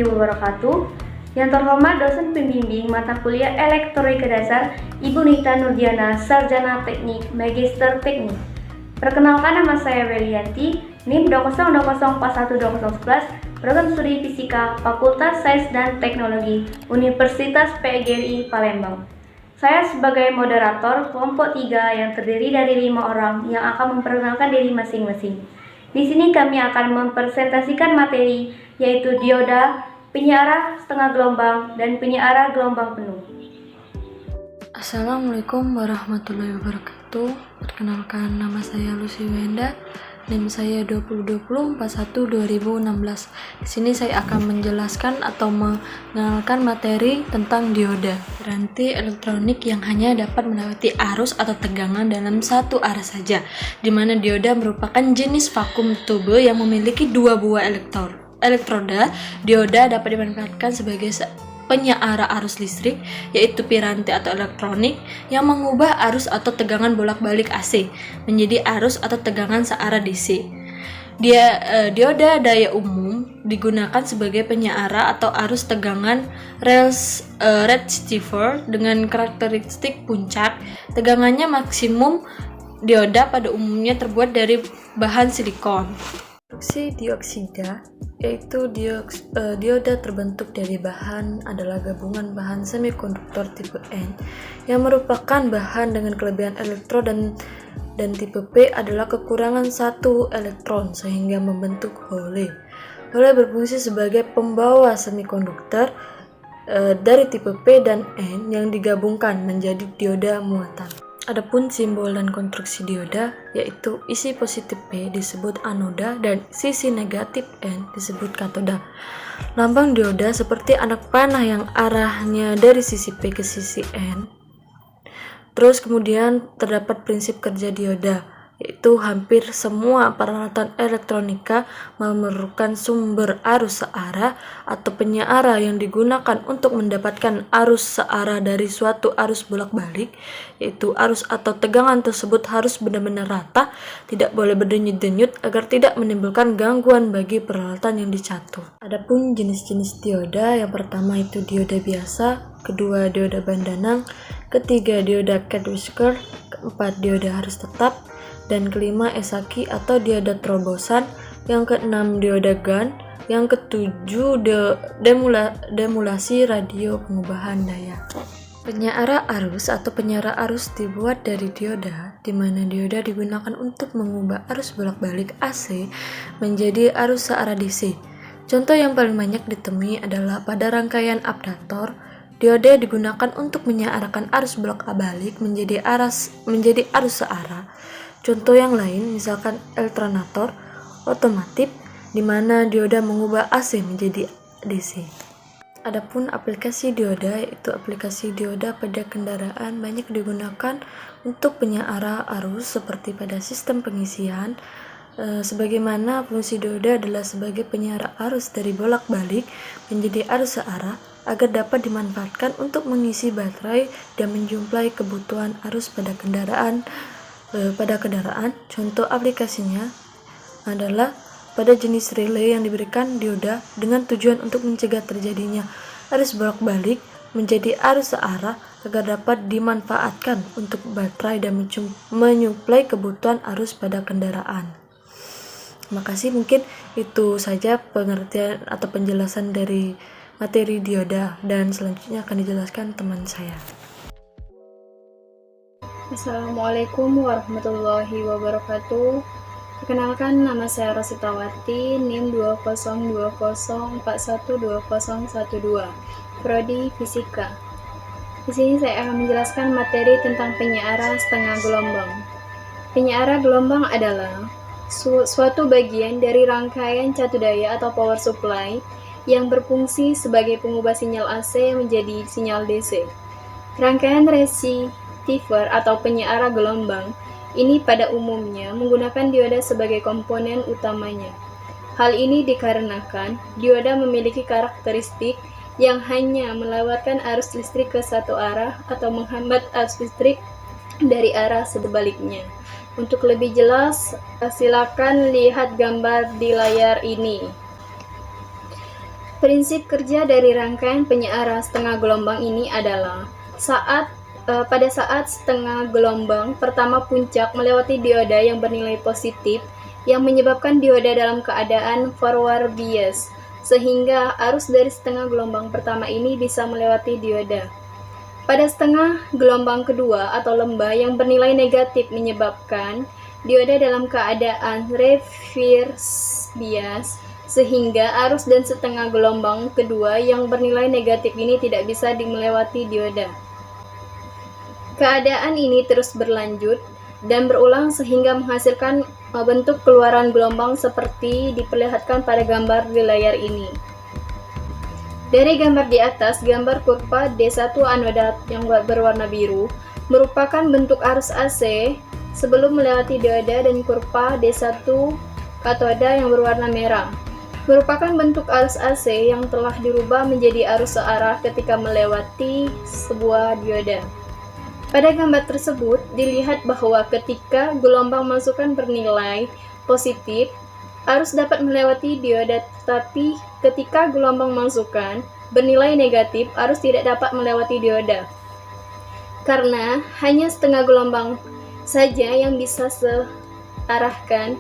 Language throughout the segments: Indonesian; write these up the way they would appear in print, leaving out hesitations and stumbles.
warahmatullahi wabarakatuh. Yang terhormat dosen pembimbing mata kuliah Elektronika Dasar, Ibu Nita Nurdiana, Sarjana Teknik, Magister Teknik. Perkenalkan, nama saya Welianti, NIM 202041211, Program Studi Fisika, Fakultas Sains dan Teknologi, Universitas PGRI Palembang. Saya sebagai moderator kelompok 3 yang terdiri dari 5 orang yang akan memperkenalkan diri masing-masing. Di sini kami akan mempresentasikan materi yaitu dioda, penyiar setengah gelombang, dan penyiar gelombang penuh. Assalamualaikum warahmatullahi wabarakatuh. Perkenalkan, nama saya Lucy Wenda, NIM saya 2020412016. Di sini saya akan menjelaskan atau mengenalkan materi tentang dioda, piranti elektronik yang hanya dapat melewati arus atau tegangan dalam satu arah saja, di mana dioda merupakan jenis vakum tube yang memiliki dua buah elektroda. Dioda dapat dimanfaatkan sebagai penyiar arus listrik, yaitu piranti atau elektronik yang mengubah arus atau tegangan bolak-balik AC menjadi arus atau tegangan searah DC. Dioda daya umum digunakan sebagai penyiar atau arus tegangan receiver dengan karakteristik puncak. Tegangannya maksimum. Dioda pada umumnya terbuat dari bahan silikon. Konstruksi dioksida, yaitu dioda terbentuk dari bahan adalah gabungan bahan semikonduktor tipe N yang merupakan bahan dengan kelebihan elektron, dan tipe P adalah kekurangan satu elektron sehingga membentuk hole. Hole berfungsi sebagai pembawa semikonduktor dari tipe P dan N yang digabungkan menjadi dioda muatan. Adapun simbol dan konstruksi dioda, yaitu isi positif P disebut anoda dan sisi negatif N disebut katoda. Lambang dioda seperti anak panah yang arahnya dari sisi P ke sisi N. Terus kemudian terdapat prinsip kerja dioda, yaitu hampir semua peralatan elektronika memerlukan sumber arus searah atau penyiar yang digunakan untuk mendapatkan arus searah dari suatu arus bolak-balik, yaitu arus atau tegangan tersebut harus benar-benar rata, tidak boleh berdenyut-denyut agar tidak menimbulkan gangguan bagi peralatan yang dicatur. Adapun jenis-jenis dioda, yang pertama itu dioda biasa, kedua dioda bandanang, ketiga dioda cat whisker, keempat dioda harus tetap, dan kelima esaki atau dioda terobosan, yang keenam dioda GaN, yang ketujuh demulasi radio pengubahan daya. Penyiar arus atau penyiar arus dibuat dari dioda, di mana dioda digunakan untuk mengubah arus bolak-balik AC menjadi arus searah DC. Contoh yang paling banyak ditemui adalah pada rangkaian abdator. Dioda digunakan untuk menyiarkan arus bolak-balik menjadi arus searah. Contoh yang lain misalkan alternator otomatis, di mana dioda mengubah AC menjadi DC. Adapun aplikasi dioda, yaitu aplikasi dioda pada kendaraan banyak digunakan untuk penyiar arus seperti pada sistem pengisian. Sebagaimana fungsi dioda adalah sebagai penyiar arus dari bolak-balik menjadi arus searah agar dapat dimanfaatkan untuk mengisi baterai dan menjumpai kebutuhan arus pada kendaraan. Contoh aplikasinya adalah pada jenis relay yang diberikan dioda dengan tujuan untuk mencegah terjadinya arus bolak-balik menjadi arus searah agar dapat dimanfaatkan untuk baterai dan menyuplai kebutuhan arus pada kendaraan. Terima kasih, mungkin itu saja pengertian atau penjelasan dari materi dioda, dan selanjutnya akan dijelaskan teman saya. Assalamualaikum warahmatullahi wabarakatuh. Perkenalkan, nama saya Rositawati, NIM 20204120112, Prodi Fisika. Di sini saya akan menjelaskan materi tentang penyiar setengah gelombang. Penyiar gelombang adalah suatu bagian dari rangkaian catu daya atau power supply yang berfungsi sebagai pengubah sinyal AC menjadi sinyal DC. Rangkaian receiver atau penyiar gelombang ini pada umumnya menggunakan dioda sebagai komponen utamanya. Hal ini dikarenakan dioda memiliki karakteristik yang hanya melewatkan arus listrik ke satu arah atau menghambat arus listrik dari arah sebaliknya. Untuk lebih jelas, silakan lihat gambar di layar ini. Prinsip kerja dari rangkaian penyeara setengah gelombang ini adalah pada saat setengah gelombang pertama puncak melewati dioda yang bernilai positif yang menyebabkan dioda dalam keadaan forward bias, sehingga arus dari setengah gelombang pertama ini bisa melewati dioda. Pada setengah gelombang kedua atau lembah yang bernilai negatif menyebabkan dioda dalam keadaan reverse bias, sehingga arus dan setengah gelombang kedua yang bernilai negatif ini tidak bisa melewati dioda. Keadaan ini terus berlanjut dan berulang sehingga menghasilkan bentuk keluaran gelombang seperti diperlihatkan pada gambar di layar ini. Dari gambar di atas, gambar kurva D1 anoda yang berwarna biru merupakan bentuk arus AC sebelum melewati dioda, dan kurva D1 katoda yang berwarna merah merupakan bentuk arus AC yang telah dirubah menjadi arus searah ketika melewati sebuah dioda. Pada gambar tersebut, dilihat bahwa ketika gelombang masukan bernilai positif, arus dapat melewati dioda, tetapi ketika gelombang masukan bernilai negatif, arus tidak dapat melewati dioda. Karena hanya setengah gelombang saja yang bisa searahkan,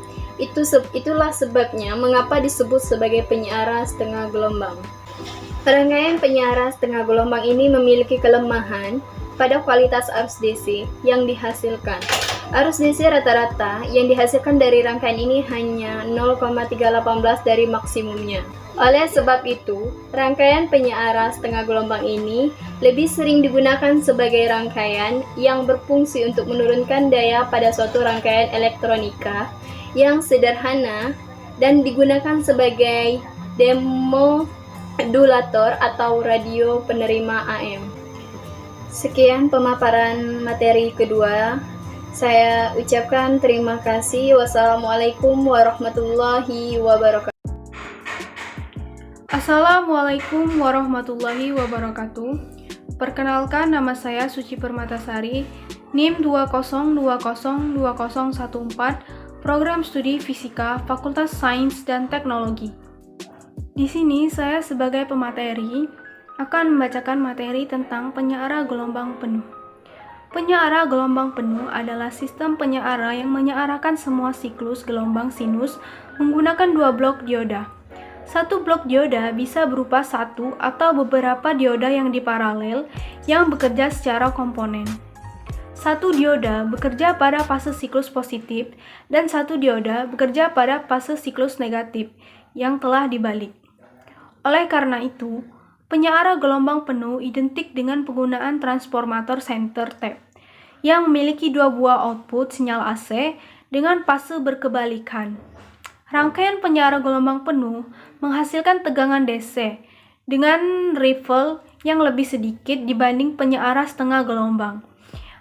itulah sebabnya mengapa disebut sebagai penyeara setengah gelombang. Rangkaian penyeara setengah gelombang ini memiliki kelemahan pada kualitas arus DC yang dihasilkan. Arus DC rata-rata yang dihasilkan dari rangkaian ini hanya 0,318 dari maksimumnya. Oleh sebab itu, rangkaian penyeara setengah gelombang ini lebih sering digunakan sebagai rangkaian yang berfungsi untuk menurunkan daya pada suatu rangkaian elektronika yang sederhana dan digunakan sebagai demodulator atau radio penerima AM. Sekian pemaparan materi kedua. Saya ucapkan terima kasih. Wassalamualaikum warahmatullahi wabarakatuh. Assalamualaikum warahmatullahi wabarakatuh. Perkenalkan, nama saya Suci Permatasari, NIM 202020114, Program Studi Fisika, Fakultas Sains dan Teknologi. Di sini saya sebagai pemateri akan membacakan materi tentang penyeara gelombang penuh. Penyeara gelombang penuh adalah sistem penyeara yang menyearakan semua siklus gelombang sinus menggunakan dua blok dioda. Satu blok dioda bisa berupa satu atau beberapa dioda yang diparalel yang bekerja secara komponen. Satu dioda bekerja pada fase siklus positif dan satu dioda bekerja pada fase siklus negatif yang telah dibalik. Oleh karena itu, penyeara gelombang penuh identik dengan penggunaan transformator center tap yang memiliki dua buah output sinyal AC dengan fase berkebalikan. Rangkaian penyeara gelombang penuh menghasilkan tegangan DC dengan ripple yang lebih sedikit dibanding penyeara setengah gelombang.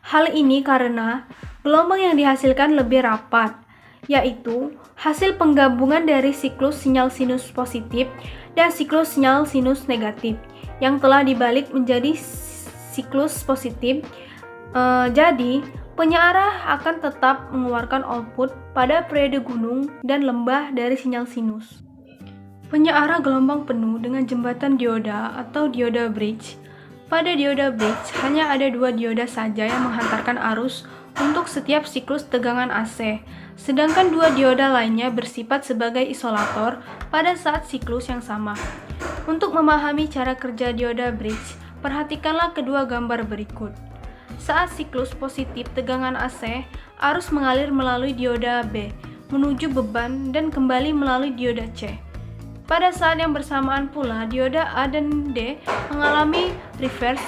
Hal ini karena gelombang yang dihasilkan lebih rapat, yaitu hasil penggabungan dari siklus sinyal sinus positif dan siklus sinyal sinus negatif yang telah dibalik menjadi siklus positif. Jadi, penyeara akan tetap mengeluarkan output pada periode gunung dan lembah dari sinyal sinus. Penyeara gelombang penuh dengan jembatan dioda atau dioda bridge. Pada dioda bridge, hanya ada dua dioda saja yang menghantarkan arus untuk setiap siklus tegangan AC, sedangkan dua dioda lainnya bersifat sebagai isolator pada saat siklus yang sama. Untuk memahami cara kerja dioda bridge, perhatikanlah kedua gambar berikut. Saat siklus positif tegangan AC, arus mengalir melalui dioda B menuju beban dan kembali melalui dioda C. Pada saat yang bersamaan pula, dioda A dan D mengalami reverse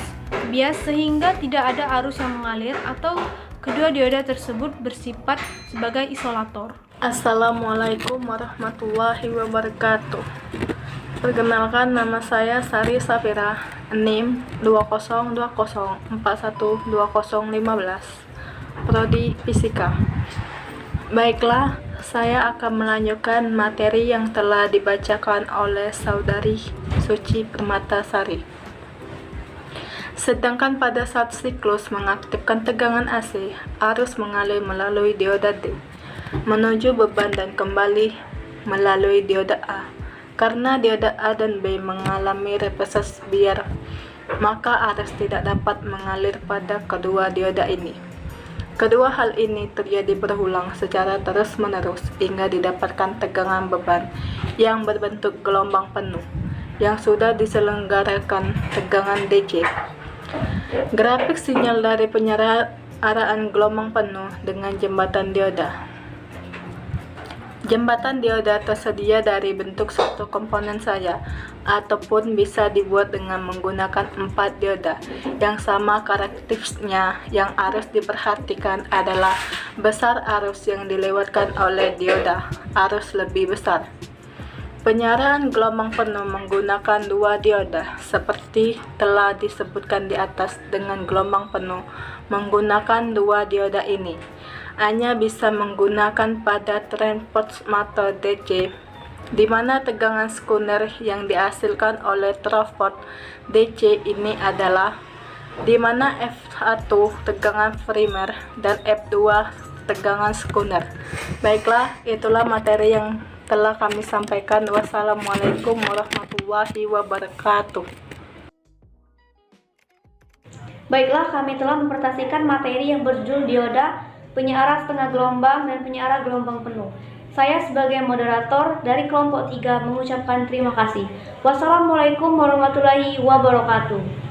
bias sehingga tidak ada arus yang mengalir atau kedua dioda tersebut bersifat sebagai isolator. Assalamualaikum warahmatullahi wabarakatuh. Perkenalkan, nama saya Sari Safira, NIM 202041215, Prodi Fisika. Baiklah, saya akan melanjutkan materi yang telah dibacakan oleh Saudari Suci Permatasari. Sedangkan pada saat siklus mengaktifkan tegangan AC, arus mengalir melalui dioda D menuju beban dan kembali melalui dioda A. Karena dioda A dan B mengalami reverse bias, maka arus tidak dapat mengalir pada kedua dioda ini. Kedua hal ini terjadi berulang secara terus-menerus hingga didapatkan tegangan beban yang berbentuk gelombang penuh yang sudah diselenggarakan tegangan DC. Grafik sinyal dari penyaraan gelombang penuh dengan jembatan dioda. Jembatan dioda tersedia dari bentuk satu komponen saja, ataupun bisa dibuat dengan menggunakan 4 dioda yang sama karakteristiknya. Yang harus diperhatikan adalah besar arus yang dilewatkan oleh dioda, arus lebih besar. Penyaraan gelombang penuh menggunakan 2 dioda, seperti telah disebutkan di atas. Dengan gelombang penuh menggunakan 2 dioda ini hanya bisa menggunakan pada transformator DC, di mana tegangan sekunder yang dihasilkan oleh transformator DC ini adalah di mana F1 tegangan primer dan F2 tegangan sekunder. Baiklah, itulah materi yang telah kami sampaikan. Wassalamualaikum warahmatullahi wabarakatuh. Baiklah, kami telah mempresentasikan materi yang berjudul dioda, penyearah setengah gelombang, dan penyearah gelombang penuh. Saya sebagai moderator dari kelompok 3 mengucapkan terima kasih. Wassalamualaikum warahmatullahi wabarakatuh.